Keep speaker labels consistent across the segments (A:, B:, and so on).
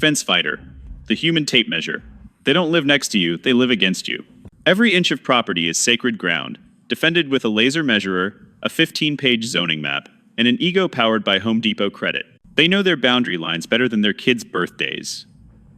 A: Fence fighter. The human tape measure. They don't live next to you, they live against you. Every inch of property is sacred ground, defended with a laser measurer, a 15-page zoning map, and an ego powered by Home Depot credit. They know their boundary lines better than their kids' birthdays.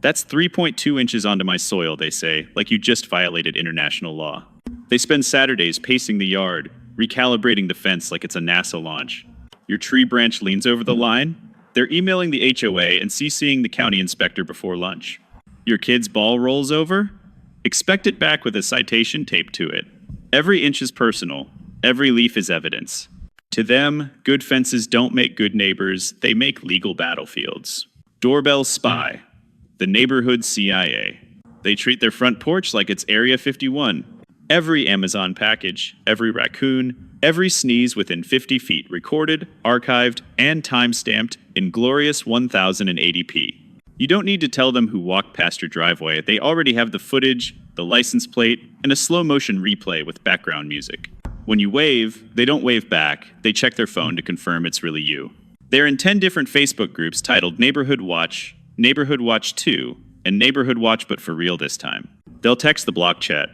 A: That's 3.2 inches onto my soil, they say, like you just violated international law. They spend Saturdays pacing the yard, recalibrating the fence like it's a NASA launch. Your tree branch leans over the line. They're emailing the HOA and CCing the county inspector before lunch. Your kid's ball rolls over? Expect it back with a citation taped to it. Every inch is personal. Every leaf is evidence. To them, good fences don't make good neighbors, they make legal battlefields. Doorbell spy. The neighborhood CIA. They treat their front porch like it's Area 51. Every Amazon package, every raccoon, every sneeze within 50 feet recorded, archived, and time-stamped in glorious 1080p. You don't need to tell them who walked past your driveway. They already have the footage, the license plate, and a slow-motion replay with background music. When you wave, they don't wave back. They check their phone to confirm it's really you. They're in 10 different Facebook groups titled Neighborhood Watch 2, and Neighborhood Watch but for real this time. They'll text the block chat.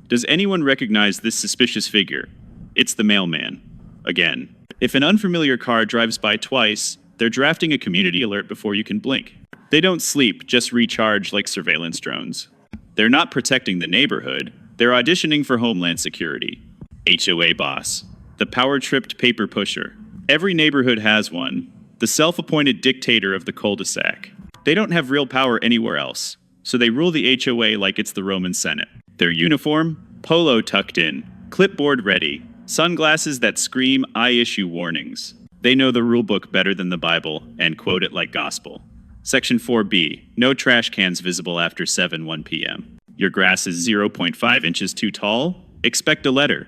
A: Does anyone recognize this suspicious figure? It's the mailman. Again. If an unfamiliar car drives by twice, they're drafting a community alert before you can blink. They don't sleep, just recharge like surveillance drones. They're not protecting the neighborhood, they're auditioning for Homeland Security. HOA boss. The power-tripped paper pusher. Every neighborhood has one. The self-appointed dictator of the cul-de-sac. They don't have real power anywhere else, so they rule the HOA like it's the Roman Senate. Their uniform? Polo tucked in, clipboard ready, sunglasses that scream, I issue warnings. They know the rulebook better than the Bible and quote it like gospel. Section 4B, no trash cans visible after 1 p.m. Your grass is 0.5 inches too tall? Expect a letter.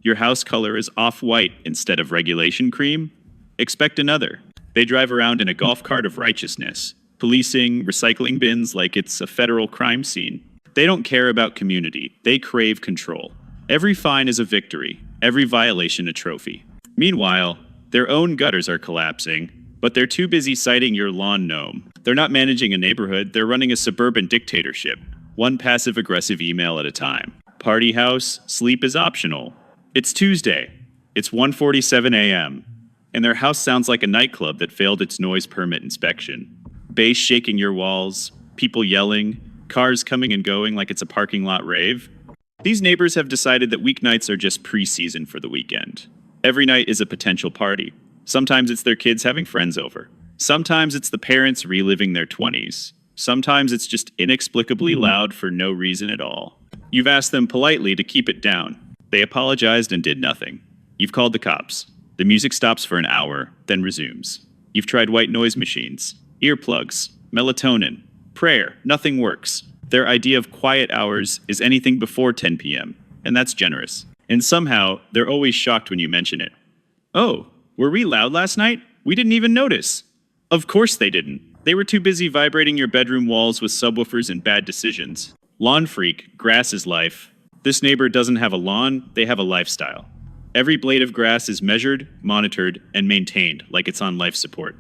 A: Your house color is off-white instead of regulation cream? Expect another. They drive around in a golf cart of righteousness, policing recycling bins like it's a federal crime scene. They don't care about community. They crave control. Every fine is a victory, every violation a trophy. Meanwhile, their own gutters are collapsing, but they're too busy citing your lawn gnome. They're not managing a neighborhood, they're running a suburban dictatorship, one passive-aggressive email at a time. Party house, sleep is optional. It's Tuesday. It's 1:47 a.m., and their house sounds like a nightclub that failed its noise permit inspection. Bass shaking your walls, people yelling, cars coming and going like it's a parking lot rave. These neighbors have decided that weeknights are just pre-season for the weekend. Every night is a potential party. Sometimes it's their kids having friends over. Sometimes it's the parents reliving their 20s. Sometimes it's just inexplicably loud for no reason at all. You've asked them politely to keep it down. They apologized and did nothing. You've called the cops. The music stops for an hour, then resumes. You've tried white noise machines, earplugs, melatonin, prayer, nothing works. Their idea of quiet hours is anything before 10 p.m., and that's generous. And somehow, they're always shocked when you mention it. Oh, were we loud last night? We didn't even notice. Of course they didn't. They were too busy vibrating your bedroom walls with subwoofers and bad decisions. Lawn freak, grass is life. This neighbor doesn't have a lawn, they have a lifestyle. Every blade of grass is measured, monitored, and maintained like it's on life support.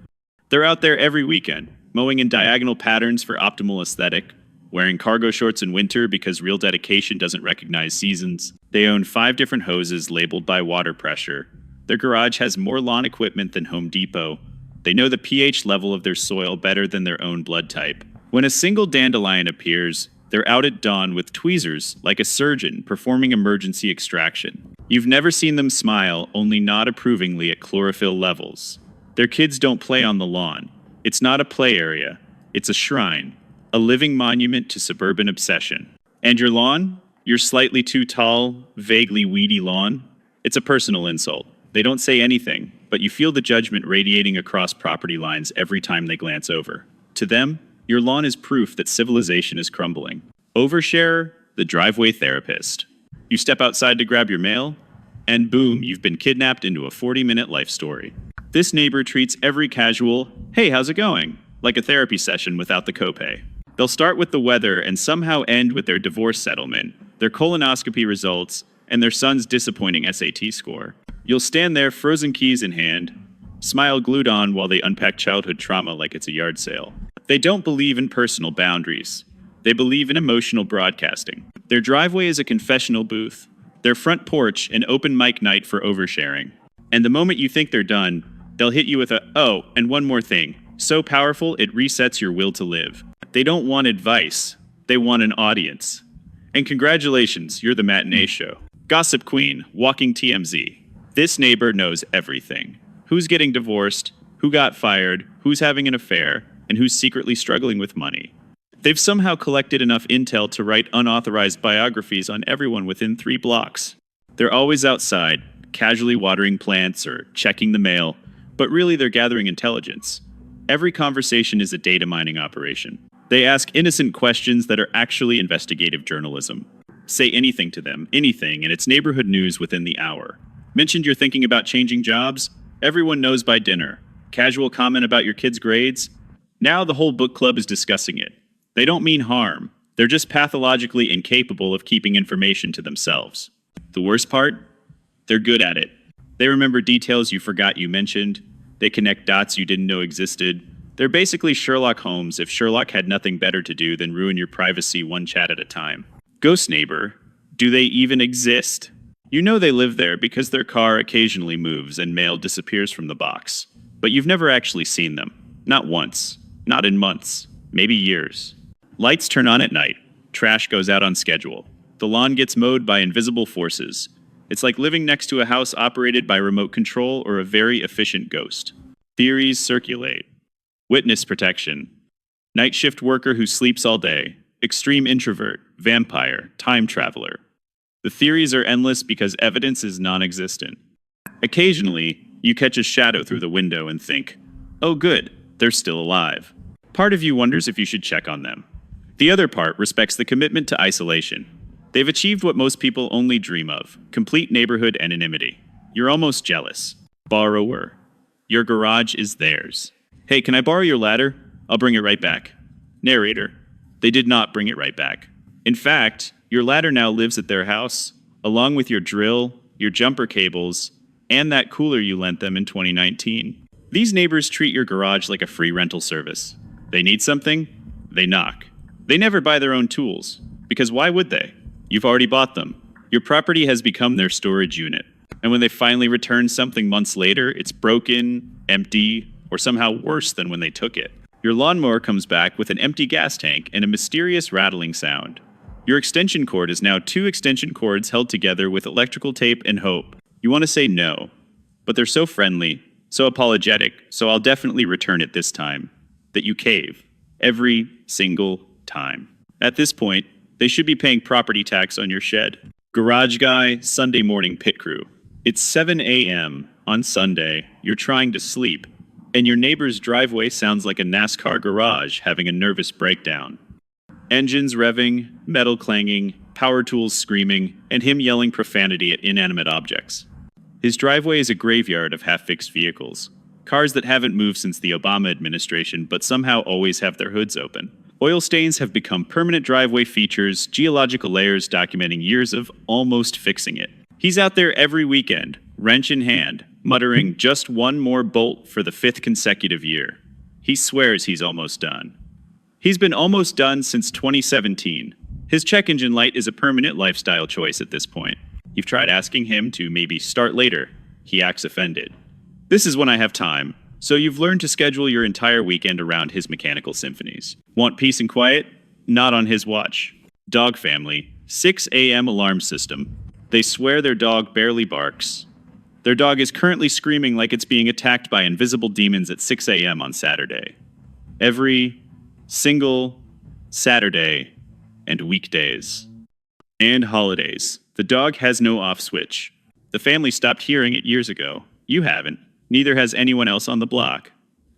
A: They're out there every weekend, mowing in diagonal patterns for optimal aesthetic, wearing cargo shorts in winter because real dedication doesn't recognize seasons. They own 5 different hoses labeled by water pressure. Their garage has more lawn equipment than Home Depot. They know the pH level of their soil better than their own blood type. When a single dandelion appears, they're out at dawn with tweezers like a surgeon performing emergency extraction. You've never seen them smile, only nod approvingly at chlorophyll levels. Their kids don't play on the lawn. It's not a play area. It's a shrine, a living monument to suburban obsession. And your lawn? Your slightly too tall, vaguely weedy lawn? It's a personal insult. They don't say anything, but you feel the judgment radiating across property lines every time they glance over. To them, your lawn is proof that civilization is crumbling. Oversharer, the driveway therapist. You step outside to grab your mail, and boom, you've been kidnapped into a 40-minute life story. This neighbor treats every casual, hey, how's it going? Like a therapy session without the copay. They'll start with the weather and somehow end with their divorce settlement, their colonoscopy results, and their son's disappointing SAT score. You'll stand there, frozen keys in hand, smile glued on while they unpack childhood trauma like it's a yard sale. They don't believe in personal boundaries. They believe in emotional broadcasting. Their driveway is a confessional booth. Their front porch an open mic night for oversharing. And the moment you think they're done, they'll hit you with a, "Oh, and one more thing. So powerful it resets your will to live." They don't want advice. They want an audience. And congratulations, you're the matinee show. Gossip Queen, walking TMZ. This neighbor knows everything. Who's getting divorced, who got fired, who's having an affair, and who's secretly struggling with money. They've somehow collected enough intel to write unauthorized biographies on everyone within 3 blocks. They're always outside, casually watering plants or checking the mail, but really they're gathering intelligence. Every conversation is a data mining operation. They ask innocent questions that are actually investigative journalism. Say anything to them, anything, and it's neighborhood news within the hour. Mentioned you're thinking about changing jobs? Everyone knows by dinner. Casual comment about your kids' grades? Now the whole book club is discussing it. They don't mean harm. They're just pathologically incapable of keeping information to themselves. The worst part? They're good at it. They remember details you forgot you mentioned. They connect dots you didn't know existed. They're basically Sherlock Holmes if Sherlock had nothing better to do than ruin your privacy one chat at a time. Ghost neighbor. Do they even exist? You know they live there because their car occasionally moves and mail disappears from the box. But you've never actually seen them. Not once. Not in months. Maybe years. Lights turn on at night. Trash goes out on schedule. The lawn gets mowed by invisible forces. It's like living next to a house operated by remote control or a very efficient ghost. Theories circulate. Witness protection. Night shift worker who sleeps all day. Extreme introvert. Vampire. Time traveler. The theories are endless because evidence is non-existent. Occasionally, you catch a shadow through the window and think, "Oh good, they're still alive." Part of you wonders if you should check on them. The other part respects the commitment to isolation. They've achieved what most people only dream of, complete neighborhood anonymity. You're almost jealous. Borrower. Your garage is theirs. "Hey, can I borrow your ladder? I'll bring it right back." Narrator. They did not bring it right back. In fact, your ladder now lives at their house, along with your drill, your jumper cables, and that cooler you lent them in 2019. These neighbors treat your garage like a free rental service. They need something, they knock. They never buy their own tools, because why would they? You've already bought them. Your property has become their storage unit. And when they finally return something months later, it's broken, empty, or somehow worse than when they took it. Your lawnmower comes back with an empty gas tank and a mysterious rattling sound. Your extension cord is now 2 extension cords held together with electrical tape and hope. You want to say no, but they're so friendly, so apologetic, so I'll definitely return it this time, that you cave. Every single time. At this point, they should be paying property tax on your shed. Garage guy, Sunday morning pit crew. It's 7 a.m. on Sunday. You're trying to sleep, and your neighbor's driveway sounds like a NASCAR garage having a nervous breakdown. Engines revving, metal clanging, power tools screaming, and him yelling profanity at inanimate objects. His driveway is a graveyard of half-fixed vehicles. Cars that haven't moved since the Obama administration, but somehow always have their hoods open. Oil stains have become permanent driveway features, geological layers documenting years of almost fixing it. He's out there every weekend, wrench in hand, muttering just one more bolt for the 5th consecutive year. He swears he's almost done. He's been almost done since 2017. His check engine light is a permanent lifestyle choice at this point. You've tried asking him to maybe start later. He acts offended. This is when I have time, so you've learned to schedule your entire weekend around his mechanical symphonies. Want peace and quiet? Not on his watch. Dog family, 6 a.m. alarm system. They swear their dog barely barks. Their dog is currently screaming like it's being attacked by invisible demons at 6 a.m. on Saturday. Every single Saturday and weekdays. And holidays. The dog has no off switch. The family stopped hearing it years ago. You haven't. Neither has anyone else on the block.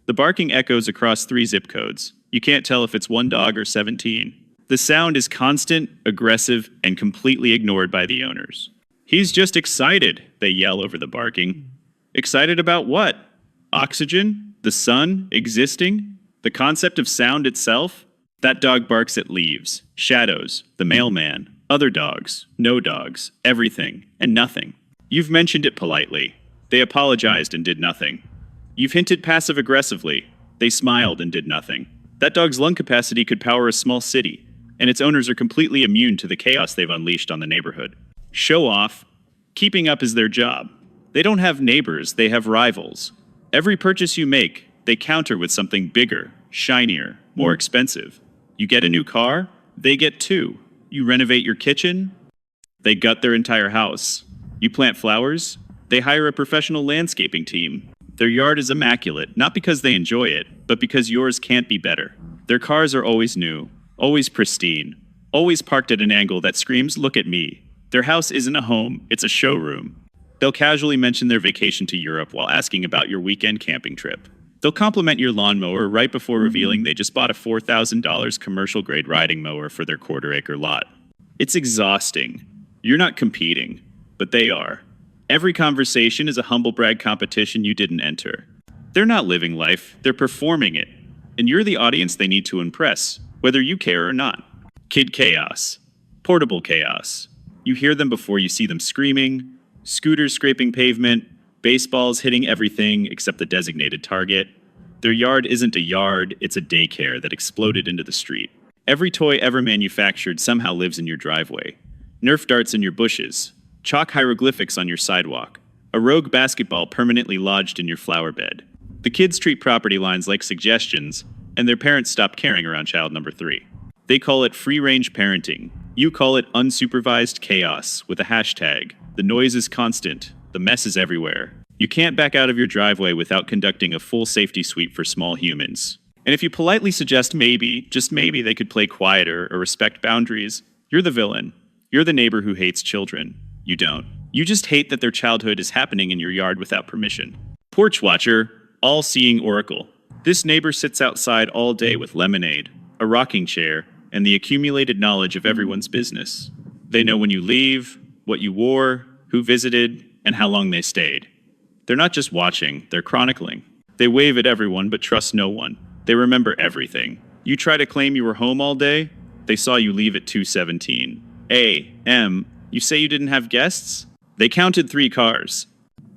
A: The barking echoes across 3 zip codes. You can't tell if it's one dog or 17. The sound is constant, aggressive, and completely ignored by the owners. "He's just excited," they yell over the barking. Excited about what? Oxygen? The sun? Existing? The concept of sound itself? That dog barks at leaves, shadows, the mailman, other dogs, no dogs, everything, and nothing. You've mentioned it politely. They apologized and did nothing. You've hinted passive-aggressively. They smiled and did nothing. That dog's lung capacity could power a small city, and its owners are completely immune to the chaos they've unleashed on the neighborhood. Show off. Keeping up is their job. They don't have neighbors, they have rivals. Every purchase you make, they counter with something bigger, shinier, more expensive. You get a new car, they get two. You renovate your kitchen, they gut their entire house. You plant flowers, they hire a professional landscaping team. Their yard is immaculate, not because they enjoy it, but because yours can't be better. Their cars are always new, always pristine, always parked at an angle that screams, "Look at me." Their house isn't a home, it's a showroom. They'll casually mention their vacation to Europe while asking about your weekend camping trip. They'll compliment your lawnmower right before revealing they just bought a $4,000 commercial-grade riding mower for their quarter-acre lot. It's exhausting. You're not competing, but they are. Every conversation is a humble brag competition you didn't enter. They're not living life, they're performing it. And you're the audience they need to impress, whether you care or not. Kid chaos. Portable chaos. You hear them before you see them screaming, scooters scraping pavement, baseballs hitting everything except the designated target. Their yard isn't a yard, it's a daycare that exploded into the street. Every toy ever manufactured somehow lives in your driveway. Nerf darts in your bushes, chalk hieroglyphics on your sidewalk, a rogue basketball permanently lodged in your flower bed. The kids treat property lines like suggestions, and their parents stop caring around child number 3. They call it free-range parenting. You call it unsupervised chaos with a hashtag. The noise is constant. The mess is everywhere. You can't back out of your driveway without conducting a full safety sweep for small humans. And if you politely suggest maybe, just maybe, they could play quieter or respect boundaries, you're the villain. You're the neighbor who hates children. You don't. You just hate that their childhood is happening in your yard without permission. Porch watcher, all-seeing oracle. This neighbor sits outside all day with lemonade, a rocking chair, and the accumulated knowledge of everyone's business. They know when you leave, what you wore, who visited, and how long they stayed. They're not just watching, they're chronicling. They wave at everyone but trust no one. They remember everything. You try to claim you were home all day, they saw you leave at 2:17 a.m. You say you didn't have guests? They counted 3 cars.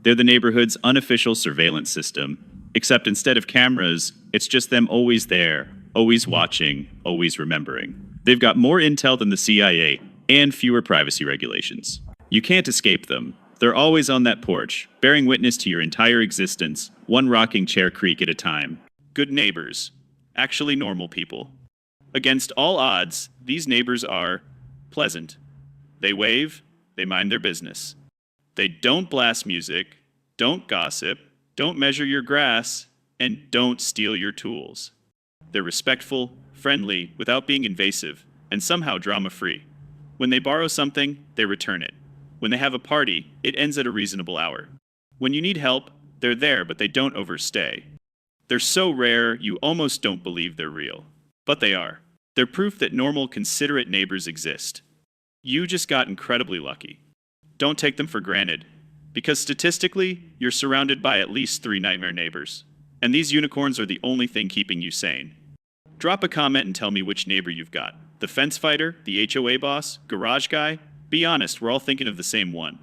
A: They're the neighborhood's unofficial surveillance system. Except instead of cameras, it's just them always there, always watching, always remembering. They've got more intel than the CIA and fewer privacy regulations. You can't escape them. They're always on that porch, bearing witness to your entire existence, one rocking chair creak at a time. Good neighbors. Actually normal people. Against all odds, these neighbors are pleasant. They wave, they mind their business. They don't blast music, don't gossip, don't measure your grass, and don't steal your tools. They're respectful, friendly, without being invasive, and somehow drama-free. When they borrow something, they return it. When they have a party, it ends at a reasonable hour. When you need help, they're there, but they don't overstay. They're so rare, you almost don't believe they're real. But they are. They're proof that normal, considerate neighbors exist. You just got incredibly lucky. Don't take them for granted, because statistically, you're surrounded by at least 3 nightmare neighbors. And these unicorns are the only thing keeping you sane. Drop a comment and tell me which neighbor you've got. The fence fighter, the HOA boss, garage guy? Be honest, we're all thinking of the same one.